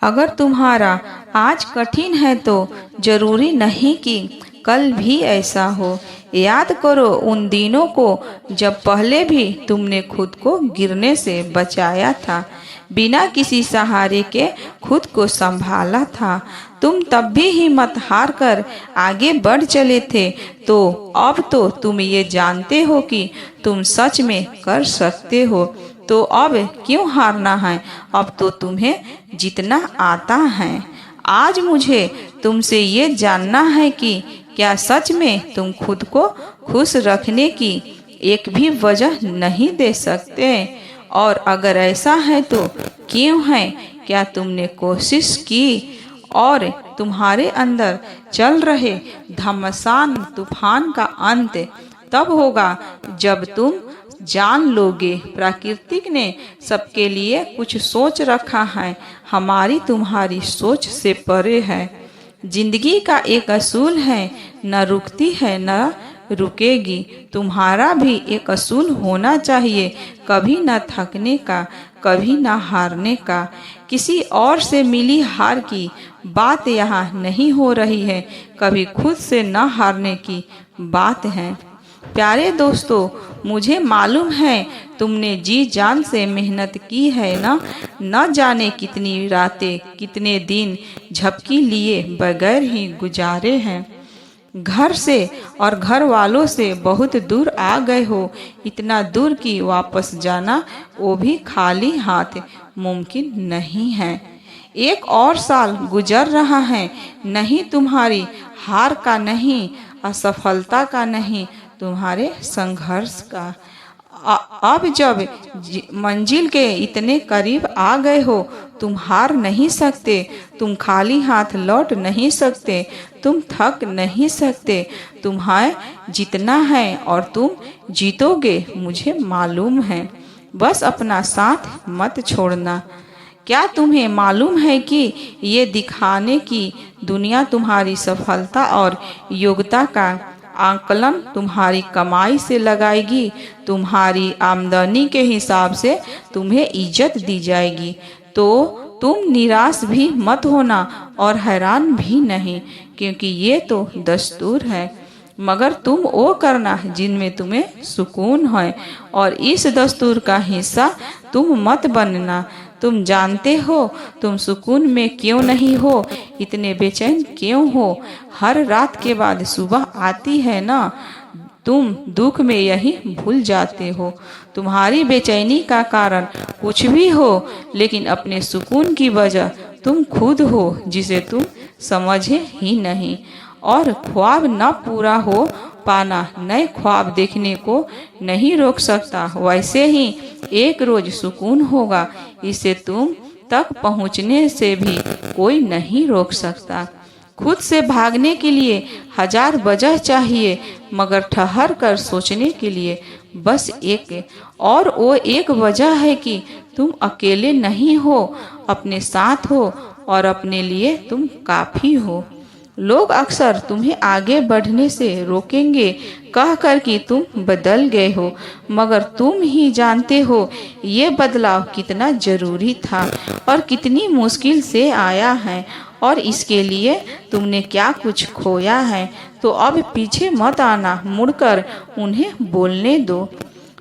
अगर तुम्हारा आज कठिन है तो जरूरी नहीं कि कल भी ऐसा हो। याद करो उन दिनों को जब पहले भी तुमने खुद को गिरने से बचाया था, बिना किसी सहारे के खुद को संभाला था। तुम तब भी हिम्मत हार कर आगे बढ़ चले थे। तो अब तो तुम ये जानते हो कि तुम सच में कर सकते हो, तो अब क्यों हारना है। अब तो तुम्हें जीतना आता है। आज मुझे तुमसे ये जानना है कि क्या सच में तुम खुद को खुश रखने की एक भी वजह नहीं दे सकते, और अगर ऐसा है तो क्यों है। क्या तुमने कोशिश की और तुम्हारे अंदर चल रहे घमासान तूफान का अंत तब होगा जब तुम जान लोगे प्राकृतिक ने सबके लिए कुछ सोच रखा है, हमारी तुम्हारी सोच से परे है। जिंदगी का एक असूल है, न रुकती है न रुकेगी। तुम्हारा भी एक असूल होना चाहिए, कभी न थकने का, कभी न हारने का। किसी और से मिली हार की बात यहाँ नहीं हो रही है, कभी खुद से न हारने की बात है। प्यारे दोस्तों, मुझे मालूम है तुमने जी जान से मेहनत की है ना, न जाने कितनी रातें कितने दिन झपकी लिए बगैर ही गुजारे हैं। घर से और घर वालों से बहुत दूर आ गए हो, इतना दूर कि वापस जाना वो भी खाली हाथ मुमकिन नहीं है। एक और साल गुजर रहा है, नहीं तुम्हारी हार का, नहीं असफलता का, नहीं तुम्हारे संघर्ष का। अब जब मंजिल के इतने करीब आ गए हो, तुम हार नहीं सकते, तुम खाली हाथ लौट नहीं सकते, तुम थक नहीं सकते। तुम्हें जीतना है और तुम जीतोगे, मुझे मालूम है। बस अपना साथ मत छोड़ना। क्या तुम्हें मालूम है कि ये दिखाने की दुनिया तुम्हारी सफलता और योग्यता का आकलन तुम्हारी कमाई से लगाएगी। तुम्हारी आमदनी के हिसाब से तुम्हें इज्जत दी जाएगी। तो तुम निराश भी मत होना और हैरान भी नहीं, क्योंकि ये तो दस्तूर है। मगर तुम वो करना जिनमें तुम्हें सुकून है, और इस दस्तूर का हिस्सा तुम मत बनना। तुम जानते हो तुम सुकून में क्यों नहीं हो, इतने बेचैन क्यों हो। हर रात के बाद सुबह आती है ना, तुम दुख में यही भूल जाते हो। तुम्हारी बेचैनी का कारण कुछ भी हो, लेकिन अपने सुकून की वजह तुम खुद हो, जिसे तुम समझे ही नहीं। और ख्वाब न पूरा हो पाना नए ख्वाब देखने को नहीं रोक सकता। वैसे ही एक रोज सुकून होगा, इसे तुम तक पहुंचने से भी कोई नहीं रोक सकता। खुद से भागने के लिए हजार वजह चाहिए, मगर ठहर कर सोचने के लिए बस एक, और वो एक वजह है कि तुम अकेले नहीं हो, अपने साथ हो और अपने लिए तुम काफी हो। लोग अक्सर तुम्हें आगे बढ़ने से रोकेंगे, कहकर कि तुम बदल गए हो, मगर तुम ही जानते हो ये बदलाव कितना जरूरी था और कितनी मुश्किल से आया है, और इसके लिए तुमने क्या कुछ खोया है। तो अब पीछे मत आना, मुड़कर उन्हें बोलने दो।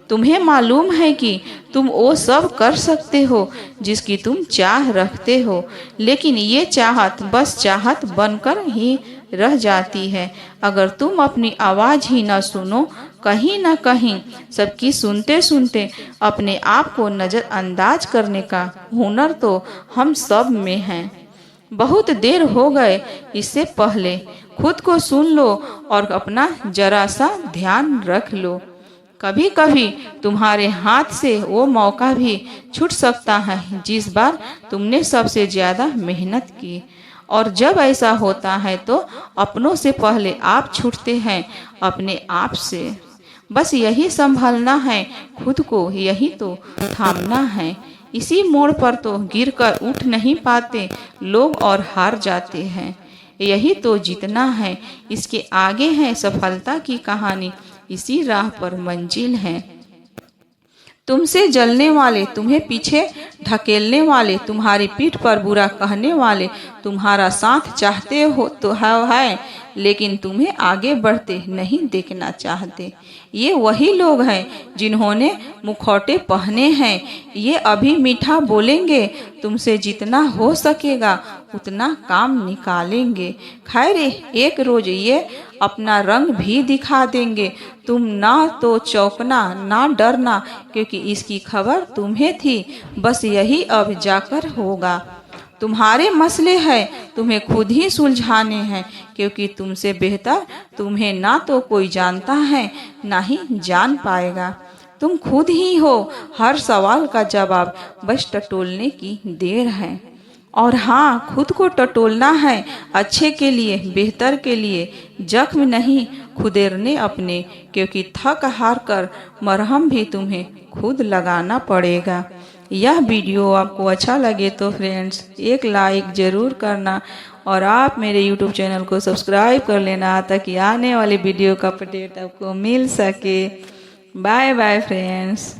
तुम्हें मालूम है कि तुम वो सब कर सकते हो जिसकी तुम चाह रखते हो, लेकिन ये चाहत बस चाहत बनकर ही रह जाती है अगर तुम अपनी आवाज़ ही न सुनो। कहीं न कहीं सबकी सुनते सुनते अपने आप को नज़रअंदाज करने का हुनर तो हम सब में है। बहुत देर हो गए, इससे पहले खुद को सुन लो और अपना जरा सा ध्यान रख लो। कभी कभी तुम्हारे हाथ से वो मौका भी छूट सकता है जिस बार तुमने सबसे ज़्यादा मेहनत की, और जब ऐसा होता है तो अपनों से पहले आप छूटते हैं अपने आप से। बस यही संभलना है खुद को, यही तो थामना है। इसी मोड़ पर तो गिरकर उठ नहीं पाते लोग और हार जाते हैं। यही तो जीतना है, इसके आगे है सफलता की कहानी, इसी राह पर मंजिल है। तुमसे जलने वाले, तुम्हें पीछे ढकेलने वाले, तुम्हारी पीठ पर बुरा कहने वाले, तुम्हारा साथ चाहते हो तो है लेकिन तुम्हें आगे बढ़ते नहीं देखना चाहते। ये वही लोग हैं जिन्होंने मुखौटे पहने हैं। ये अभी मीठा बोलेंगे, तुमसे जितना हो सकेगा उतना काम निकालेंगे। खैर एक रोज ये अपना रंग भी दिखा देंगे। तुम ना तो चौंकना ना डरना, क्योंकि इसकी खबर तुम्हें थी। बस यही अब जाकर होगा। तुम्हारे मसले हैं, तुम्हें खुद ही सुलझाने हैं, क्योंकि तुमसे बेहतर तुम्हें ना तो कोई जानता है ना ही जान पाएगा। तुम खुद ही हो हर सवाल का जवाब, बस टटोलने की देर है। और हाँ, खुद को टटोलना है, अच्छे के लिए, बेहतर के लिए। जख्म नहीं खुदेरने अपने, क्योंकि थक हार कर मरहम भी तुम्हें खुद लगाना पड़ेगा। यह वीडियो आपको अच्छा लगे तो फ्रेंड्स एक लाइक ज़रूर करना और आप मेरे YouTube चैनल को सब्सक्राइब कर लेना ताकि आने वाले वीडियो का अपडेट आपको मिल सके। Bye bye friends.